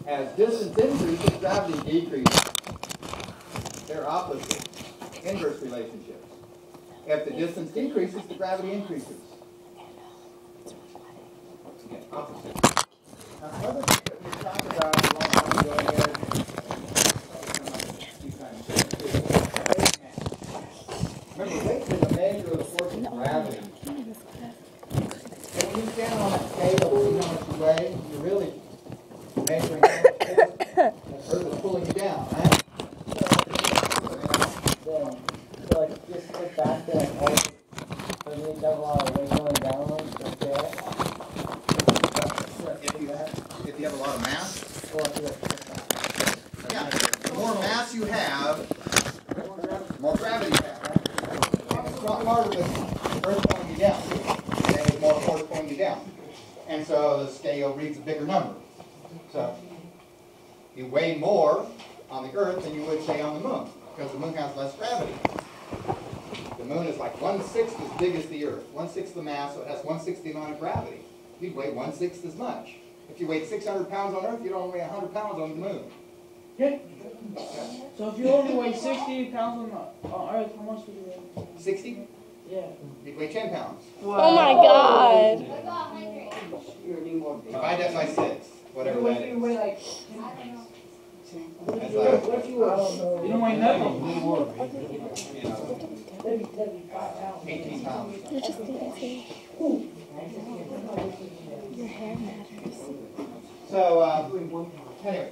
As distance increases, gravity decreases. They're opposite, inverse relationships. If the distance decreases, the gravity increases. Again, opposite. Now, another thing that we talked about a long time ago remember, weight is a measure of the force of gravity. And when you stand on that scale and see how much you weigh, you're really measuring how much force the earth is pulling you down, right? So like just look back there and hold it. So you have a lot of weight going down on the scale. If you have a lot of mass? Yeah. The more mass you have, the more gravity you have, right? It's not harder with earth pulling you down. There's more force pulling you down. And so the scale reads a bigger number. So you weigh more on the earth than you would say on the moon, because the moon has less gravity. The moon is like 1/6 as big as the earth, 1/6 the mass, so it has 1/6 the amount of gravity. You'd weigh 1/6 as much. If you weighed 600 pounds on earth, you'd only weigh 100 pounds on the moon. Okay. So if you only weigh 60 pounds on Earth, how much would you weigh? 60? Yeah. You'd weigh 10 pounds. Wow. Oh my God. Divide that by 6, whatever that is. You weigh like... That's like, You don't weigh nothing. 18 pounds. You're just dancing. Your hair matters. So, anyway,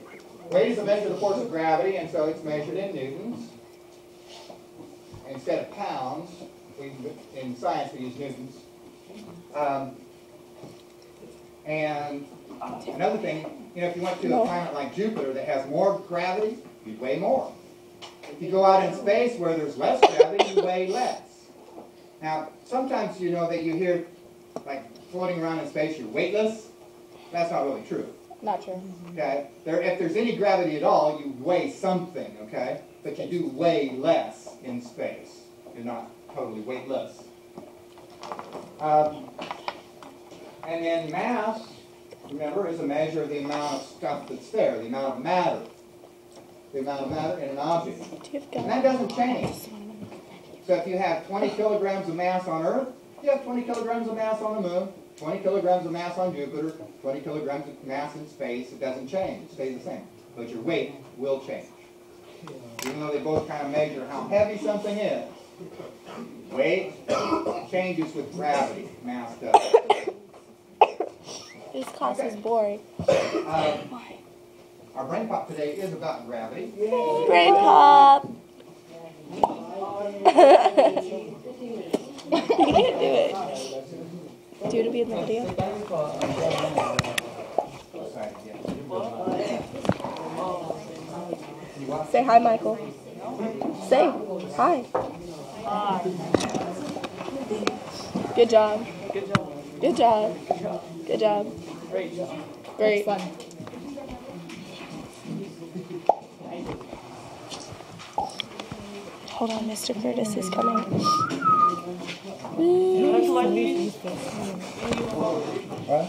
weight is a measure of the force of gravity, and so it's measured in newtons. Instead of pounds, in science we use newtons. And another thing, if you went to a planet like Jupiter that has more gravity, you'd weigh more. If you go out in space where there's less gravity, you weigh less. Now, sometimes you know that you hear, like, floating around in space, you're weightless. That's not really true. Not true. Okay? If there's any gravity at all, you weigh something, okay? But you do weigh less in space. You're not totally weightless. And then mass, remember, is a measure of the amount of stuff that's there, the amount of matter. The amount of matter in an object. And that doesn't change. So if you have 20 kilograms of mass on Earth, you have 20 kilograms of mass on the moon, 20 kilograms of mass on Jupiter, 20 kilograms of mass in space. It doesn't change. It stays the same. But your weight will change. Even though they both kind of measure how heavy something is, weight changes with gravity. Mass does. This class is boring. Our brain pop today is about gravity. Brain pop! You can't do it. Do you want to be in the video? Say hi, Michael. Say hi. Good job. Good job. Good job. Great job. Great. Fun. Hold on, Mr. Curtis is coming.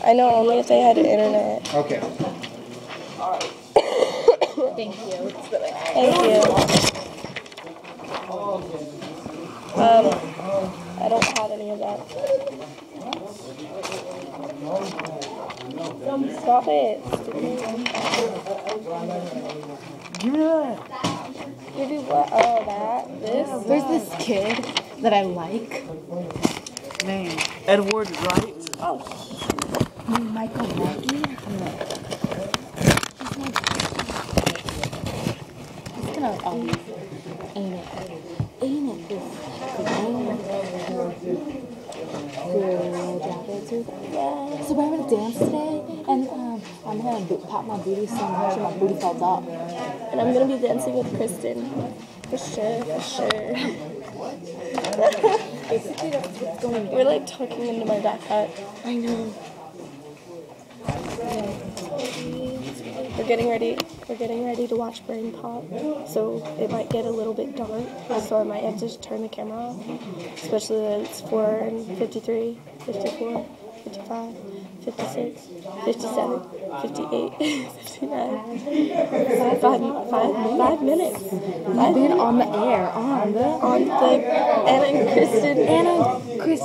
I know, only if they had internet. Okay. Thank you. Thank you. I don't have any of that. Stop it. Give me that. Give you what? Oh, that? This? There's this kid that I like. Name. Edward Wright. Oh. Michael Maggie. He's gonna aim it. Aim it. So we're gonna dance today, and I'm gonna pop my booty so much and my booty falls off. And I'm gonna be dancing with Kristen. For sure, for sure. We're like talking into my backpack. I know. We're getting ready to watch Brain Pop, so it might get a little bit dark, so I might have to turn the camera off, especially that it's 4 and 53, 54, 55, 56, 57. 58, 59, 5 minutes. You've been on the air, on the Anna and Kristen.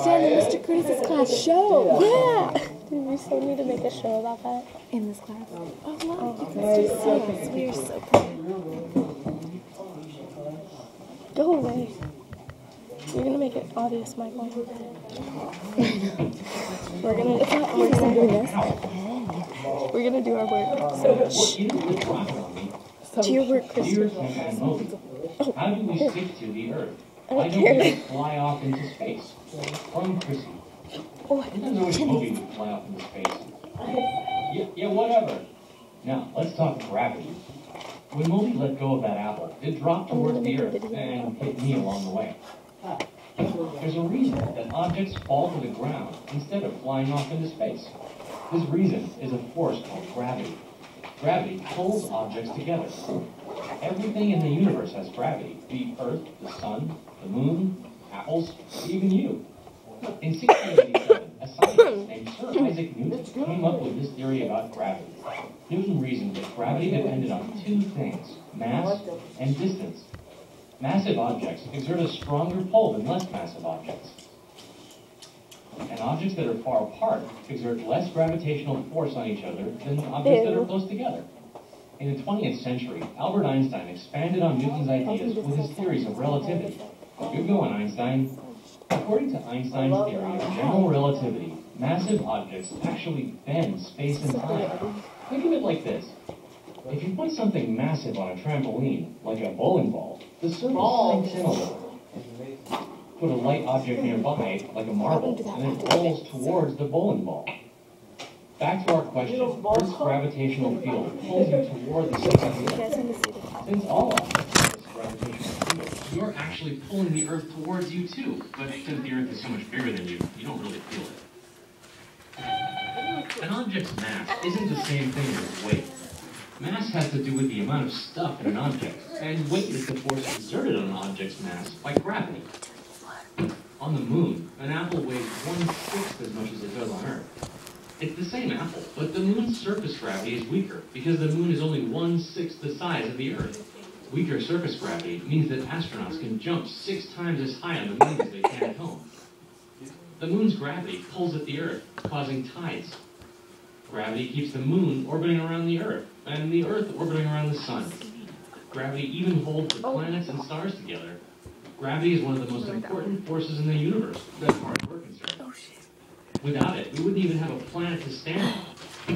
and Mr. Curtis's class show. Yeah. Dude, we so need to make a show about that. In this class. Oh, look, you can still see us. We are so proud. Go away. You're gonna make it obvious, Michael. We're gonna do our work. So shh. Do your work, Kristen. How do we stick to the Earth? I Why don't don't we care. fly off into space? From Chrissy. Oh, Depends on which movie we fly off into space. Yeah, whatever. Now, let's talk gravity. When Moby let go of that apple, it dropped towards the Earth and hit me along the way. There's a reason that objects fall to the ground instead of flying off into space. This reason is a force called gravity. Gravity pulls objects together. Everything in the universe has gravity. The Earth, the Sun, the Moon, apples, even you. In 1687, a scientist named Sir Isaac Newton came up with this theory about gravity. Newton reasoned that gravity depended on two things, mass and distance. Massive objects exert a stronger pull than less massive objects. And objects that are far apart exert less gravitational force on each other than objects that are close together. In the 20th century, Albert Einstein expanded on Newton's ideas with his theories of relativity. Good going, Einstein. According to Einstein's theory of general relativity, massive objects actually bend space and time. Think of it like this. If you put something massive on a trampoline, like a bowling ball, the surface sinks in a little. Put a light object nearby, like a marble, and it rolls towards the bowling ball. Back to our question, Earth's gravitational field pulls you toward the surface of the Earth. Since all objects have this gravitational field, you're actually pulling the Earth towards you too. But since the Earth is so much bigger than you, you don't really feel it. An object's mass isn't the same thing as weight. Mass has to do with the amount of stuff in an object, and weight is the force exerted on an object's mass by gravity. On the moon, an apple weighs 1/6 as much as it does on Earth. It's the same apple, but the moon's surface gravity is weaker because the moon is only 1/6 the size of the Earth. Weaker surface gravity means that astronauts can jump 6 times as high on the moon as they can at home. The moon's gravity pulls at the Earth, causing tides. Gravity keeps the moon orbiting around the Earth, and the Earth orbiting around the sun. Gravity even holds the planets and stars together. Gravity is one of the most important forces in the universe, as far as we're concerned. Without it, we wouldn't even have a planet to stand on.